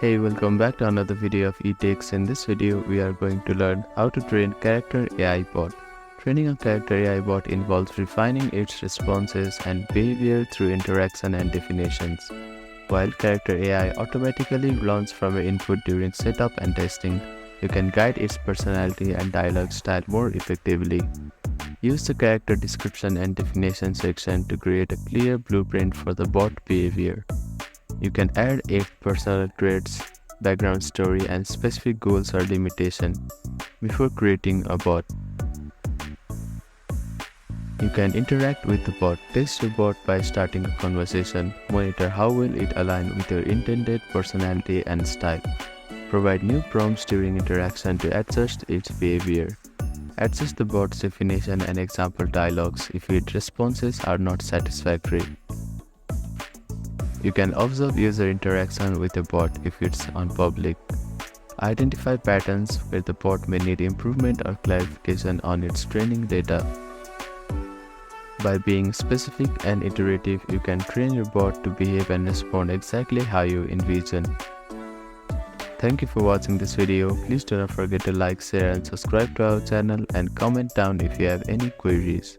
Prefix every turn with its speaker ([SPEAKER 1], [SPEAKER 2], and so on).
[SPEAKER 1] Hey, welcome back to another video of eTakes. In this video, we are going to learn how to train Character AI Bot. Training a Character AI Bot involves refining its responses and behavior through interaction and definitions. While Character AI automatically learns from your input during setup and testing, you can guide its personality and dialogue style more effectively. Use the character description and definition section to create a clear blueprint for the bot behavior. You can add 8 personal traits, background story, and specific goals or limitation before creating a bot. You can interact with the bot. Test your bot by starting a conversation. Monitor how well it aligns with your intended personality and style. Provide new prompts during interaction to adjust its behavior. Adjust the bot's definition and example dialogues if its responses are not satisfactory. You can observe user interaction with the bot if it's on public. Identify patterns where the bot may need improvement or clarification on its training data. By being specific and iterative, you can train your bot to behave and respond exactly how you envision. Thank you for watching this video. Please do not forget to like, share and subscribe to our channel and comment down if you have any queries.